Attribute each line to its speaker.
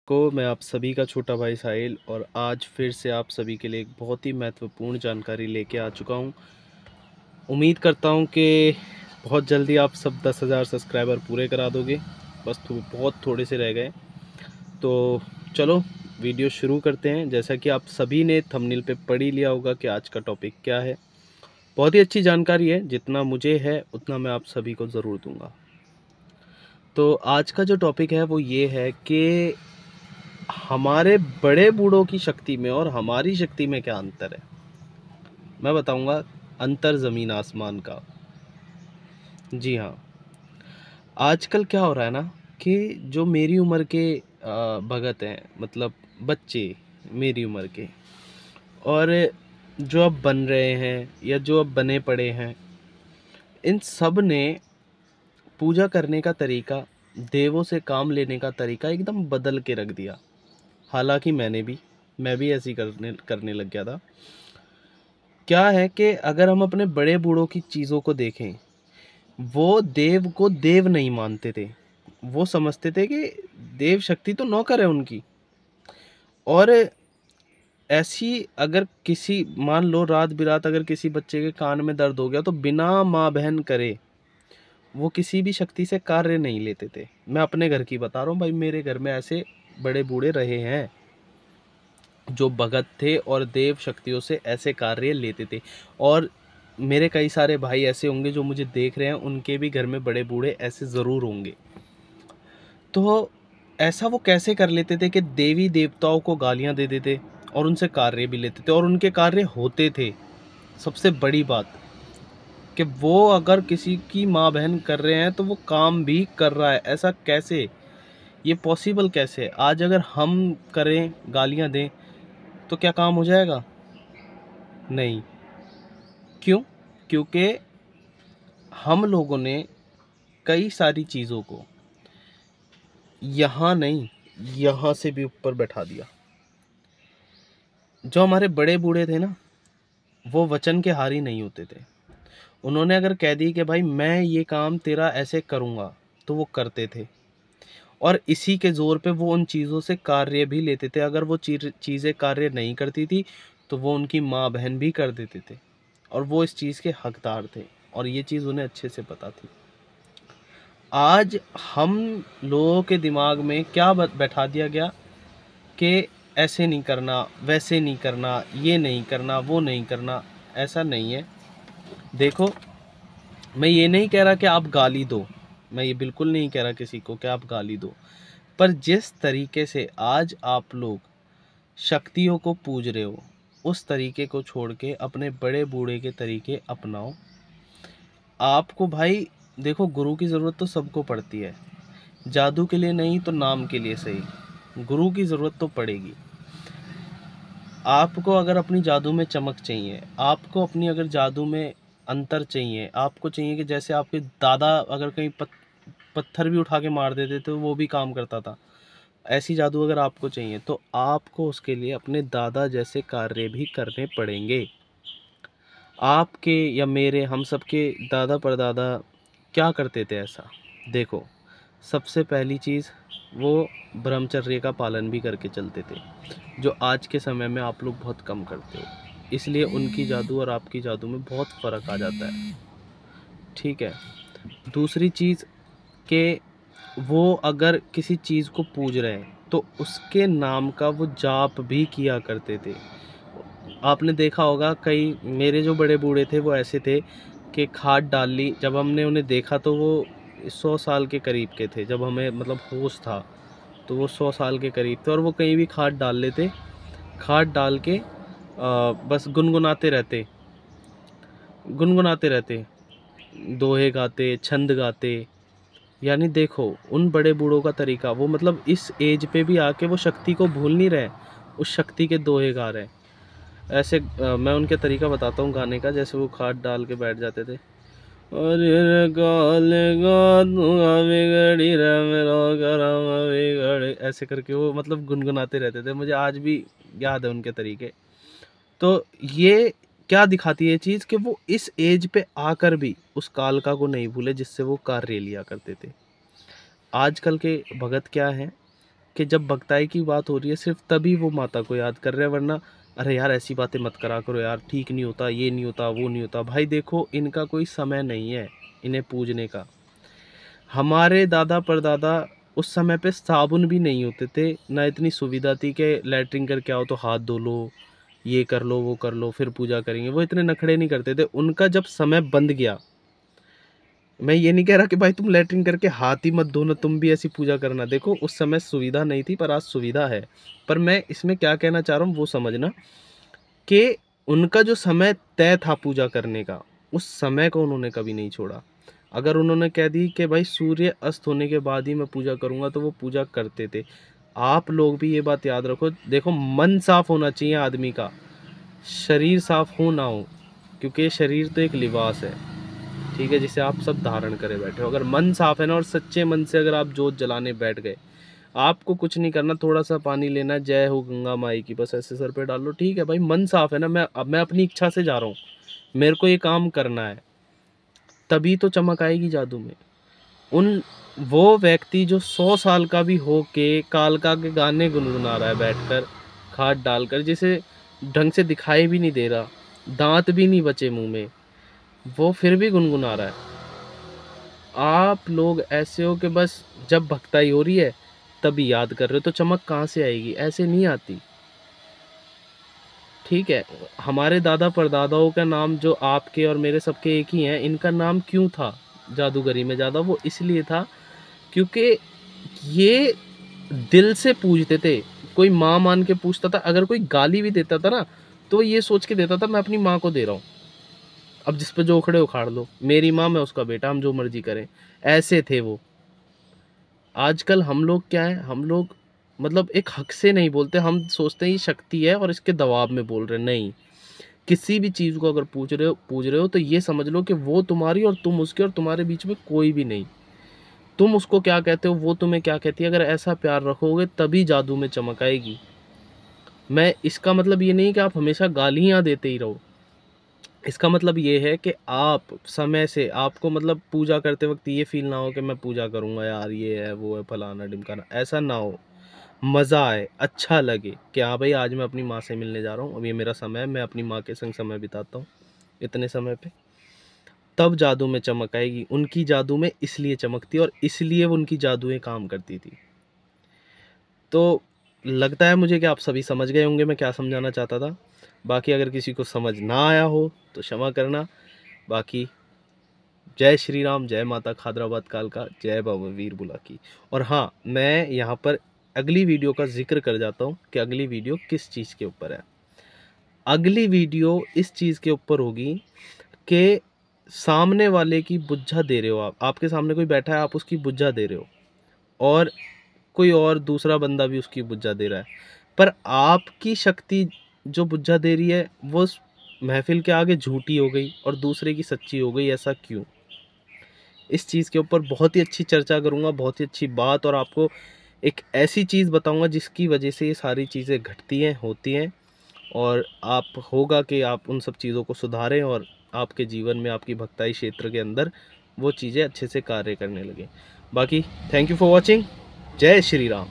Speaker 1: को मैं आप सभी का छोटा भाई साहिल और आज फिर से आप सभी के लिए एक बहुत ही महत्वपूर्ण जानकारी लेके आ चुका हूँ। उम्मीद करता हूँ कि बहुत जल्दी आप सब 10,000 सब्सक्राइबर पूरे करा दोगे। बस बहुत थोड़े से रह गए। तो चलो वीडियो शुरू करते हैं। जैसा कि आप सभी ने थंबनेल पे पढ़ ही लिया होगा कि आज का टॉपिक क्या है। बहुत ही अच्छी जानकारी है, जितना मुझे है उतना मैं आप सभी को ज़रूर दूंगा। तो आज का जो टॉपिक है वो ये है कि हमारे बड़े बूढ़ों की शक्ति में और हमारी शक्ति में क्या अंतर है। मैं बताऊंगा, अंतर ज़मीन आसमान का। जी हाँ, आजकल क्या हो रहा है ना कि जो मेरी उम्र के भगत हैं, मतलब बच्चे मेरी उम्र के, और जो अब बन रहे हैं या जो अब बने पड़े हैं, इन सब ने पूजा करने का तरीका, देवों से काम लेने का तरीका एकदम बदल के रख दिया। हालांकि मैं भी ऐसे ही करने करने लग गया था। क्या है कि अगर हम अपने बड़े बूढ़ों की चीज़ों को देखें, वो देव को देव नहीं मानते थे। वो समझते थे कि देव शक्ति तो नौकर है उनकी। और ऐसी अगर किसी, मान लो रात बिरात अगर किसी बच्चे के कान में दर्द हो गया तो बिना माँ बहन करे वो किसी भी शक्ति से कार्य नहीं लेते थे। मैं अपने घर की बता रहा हूँ भाई, मेरे घर में ऐसे बड़े बूढ़े रहे हैं जो भगत थे और देव शक्तियों से ऐसे कार्य लेते थे। और मेरे कई सारे भाई ऐसे होंगे जो मुझे देख रहे हैं, उनके भी घर में बड़े बूढ़े ऐसे ज़रूर होंगे। तो ऐसा वो कैसे कर लेते थे कि देवी देवताओं को गालियां दे देते और उनसे कार्य भी लेते थे और उनके कार्य होते थे। सबसे बड़ी बात कि वो अगर किसी की माँ बहन कर रहे हैं तो वो काम भी कर रहा है। ऐसा कैसे, ये पॉसिबल कैसे? आज अगर हम करें, गालियां दें, तो क्या काम हो जाएगा? नहीं। क्यों? क्योंकि हम लोगों ने कई सारी चीज़ों को यहाँ नहीं, यहाँ से भी ऊपर बैठा दिया। जो हमारे बड़े बूढ़े थे ना, वो वचन के हारी नहीं होते थे। उन्होंने अगर कह दी कि भाई मैं ये काम तेरा ऐसे करूँगा, तो वो करते थे। और इसी के ज़ोर पे वो उन चीज़ों से कार्य भी लेते थे। अगर वो चीज़ें कार्य नहीं करती थी तो वो उनकी माँ बहन भी कर देते थे और वो इस चीज़ के हकदार थे और ये चीज़ उन्हें अच्छे से पता थी। आज हम लोगों के दिमाग में क्या बैठा दिया गया कि ऐसे नहीं करना, वैसे नहीं करना, ये नहीं करना, वो नहीं करना। ऐसा नहीं है। देखो, मैं ये नहीं कह रहा कि आप गाली दो, मैं ये बिल्कुल नहीं कह रहा किसी को कि आप गाली दो, पर जिस तरीके से आज आप लोग शक्तियों को पूज रहे हो, उस तरीके को छोड़ के अपने बड़े बूढ़े के तरीके अपनाओ। आपको भाई देखो, गुरु की ज़रूरत तो सबको पड़ती है, जादू के लिए नहीं तो नाम के लिए सही, गुरु की ज़रूरत तो पड़ेगी। आपको अगर अपनी जादू में चमक चाहिए, आपको अपनी अगर जादू में अंतर चाहिए, आपको चाहिए कि जैसे आपके दादा अगर कहीं पत्थर भी उठा के मार देते तो वो भी काम करता था, ऐसी जादू अगर आपको चाहिए तो आपको उसके लिए अपने दादा जैसे कार्य भी करने पड़ेंगे। आपके या मेरे, हम सबके दादा परदादा क्या करते थे ऐसा? देखो, सबसे पहली चीज़, वो ब्रह्मचर्य का पालन भी करके चलते थे, जो आज के समय में आप लोग बहुत कम करते हो। इसलिए उनकी जादू और आपकी जादू में बहुत फ़र्क आ जाता है। ठीक है। दूसरी चीज़ कि वो अगर किसी चीज़ को पूज रहे हैं तो उसके नाम का वो जाप भी किया करते थे। आपने देखा होगा, कई मेरे जो बड़े बूढ़े थे वो ऐसे थे कि खाद डाल ली, जब हमने उन्हें देखा तो वो 100 साल के करीब के थे। जब हमें मतलब होश था तो वो 100 साल के करीब थे और वो कहीं भी खाद डाल लेते, खाद डाल के बस गुनगुनाते रहते, दोहे गाते, छंद गाते। यानी देखो, उन बड़े बूढ़ों का तरीका, वो मतलब इस एज पे भी आके वो शक्ति को भूल नहीं रहे, उस शक्ति के दोहे गा रहे हैं। ऐसे मैं उनके तरीका बताता हूँ गाने का। जैसे वो खाट डाल के बैठ जाते थे, अरे गाल गा दूंगा बिगड़ी रे मेरा करम बिगड़ी, ऐसे करके वो मतलब गुनगुनाते रहते थे। मुझे आज भी याद है उनके तरीके। तो ये क्या दिखाती है चीज़ कि वो इस एज पे आकर भी उस कालका को नहीं भूले जिससे वो कार्य लिया करते थे। आजकल के भगत क्या हैं कि जब भक्ताई की बात हो रही है सिर्फ तभी वो माता को याद कर रहे हैं, वरना अरे यार ऐसी बातें मत करा करो यार, ठीक नहीं होता, ये नहीं होता, वो नहीं होता। भाई देखो, इनका कोई समय नहीं है इन्हें पूजने का। हमारे दादा परदादा उस समय पे साबुन भी नहीं होते थे, ना इतनी सुविधा थी कि लैट्रिन करके आओ तो हाथ धो लो, ये कर लो, वो कर लो, फिर पूजा करेंगे। वो इतने नखड़े नहीं करते थे। उनका जब समय बंद गया, मैं ये नहीं कह रहा कि भाई तुम लैट्रिन करके हाथ ही मत धोना, तुम भी ऐसी पूजा करना। देखो उस समय सुविधा नहीं थी, पर आज सुविधा है। पर मैं इसमें क्या कहना चाह रहा हूँ वो समझना, कि उनका जो समय तय था पूजा करने का, उस समय को उन्होंने कभी नहीं छोड़ा। अगर उन्होंने कह दी कि भाई सूर्य अस्त होने के बाद ही मैं पूजा करूँगा, तो वो पूजा करते थे। आप लोग भी ये बात याद रखो। देखो, मन साफ होना चाहिए आदमी का, शरीर साफ हो ना हो, क्योंकि शरीर तो एक लिबास है, ठीक है, जिसे आप सब धारण करे बैठे हो। अगर मन साफ है ना, और सच्चे मन से अगर आप जोत जलाने बैठ गए, आपको कुछ नहीं करना, थोड़ा सा पानी लेना, जय हो गंगा माई की, बस ऐसे सर पे डाल लो, ठीक है भाई, मन साफ है ना। मैं अपनी इच्छा से जा रहा हूँ, मेरे को ये काम करना है, तभी तो चमक आएगी जादू में। उन वो व्यक्ति जो 100 साल का भी हो के कालका के गाने गुनगुना रहा है बैठकर, खाट डालकर, जिसे ढंग से दिखाई भी नहीं दे रहा, दांत भी नहीं बचे मुंह में, वो फिर भी गुनगुना रहा है। आप लोग ऐसे हो कि बस जब भक्ताई हो रही है तभी याद कर रहे हो, तो चमक कहाँ से आएगी? ऐसे नहीं आती, ठीक है। हमारे दादा परदादाओं का नाम जो आपके और मेरे सबके एक ही हैं, इनका नाम क्यों था जादूगरी में ज़्यादा? वो इसलिए था क्योंकि ये दिल से पूजते थे। कोई माँ मान के पूछता था, अगर कोई गाली भी देता था ना, तो ये सोच के देता था मैं अपनी माँ को दे रहा हूँ, अब जिस पे जो उखड़े उखाड़ लो, मेरी माँ मैं उसका बेटा, हम जो मर्जी करें। ऐसे थे वो। आजकल हम लोग क्या है, हम लोग मतलब एक हक से नहीं बोलते, हम सोचते हैं ये शक्ति है और इसके दबाव में बोल रहे हैं। नहीं, किसी भी चीज़ को अगर पूज रहे हो तो ये समझ लो कि वो तुम्हारी और तुम उसके, और तुम्हारे बीच में कोई भी नहीं। तुम उसको क्या कहते हो, वो तुम्हें क्या कहती है। अगर ऐसा प्यार रखोगे तभी जादू में चमक आएगी। मैं इसका मतलब ये नहीं कि आप हमेशा गालियाँ देते ही रहो। इसका मतलब ये है कि आप समय से, आपको मतलब पूजा करते वक्त ये फील ना हो कि मैं पूजा करूँगा यार, ये है वो है फलाना ढिमकाना, ऐसा ना हो। मज़ा आए, अच्छा लगे कि हाँ भाई आज मैं अपनी माँ से मिलने जा रहा हूँ, अब ये मेरा समय है, मैं अपनी माँ के संग समय बिताता हूँ इतने समय पे, तब जादू में चमक आएगी। उनकी जादू में इसलिए चमकती, और इसलिए वो उनकी जादुएं काम करती थी। तो लगता है मुझे कि आप सभी समझ गए होंगे मैं क्या समझाना चाहता था। बाकी अगर किसी को समझ ना आया हो तो क्षमा करना। बाकी जय श्री राम, जय माता खादराबाद कालका, जय बाबा वीर बुलाकी। और हाँ, मैं यहाँ पर अगली वीडियो का जिक्र कर जाता हूँ कि अगली वीडियो किस चीज़ के ऊपर है। अगली वीडियो इस चीज़ के ऊपर होगी कि सामने वाले की बुज्झा दे रहे हो आप, आपके सामने कोई बैठा है, आप उसकी बुज्झा दे रहे हो, और कोई और दूसरा बंदा भी उसकी बुज्झा दे रहा है, पर आपकी शक्ति जो बुज्झा दे रही है वो उस महफिल के आगे झूठी हो गई और दूसरे की सच्ची हो गई। ऐसा क्यों? इस चीज़ के ऊपर बहुत ही अच्छी चर्चा करूँगा, बहुत ही अच्छी बात, और आपको एक ऐसी चीज़ बताऊँगा जिसकी वजह से ये सारी चीज़ें घटती हैं, होती हैं, और आप होगा कि आप उन सब चीज़ों को सुधारें और आपके जीवन में, आपकी भक्ताई क्षेत्र के अंदर वो चीज़ें अच्छे से कार्य करने लगें। बाकी थैंक यू फॉर वॉचिंग। जय श्री राम।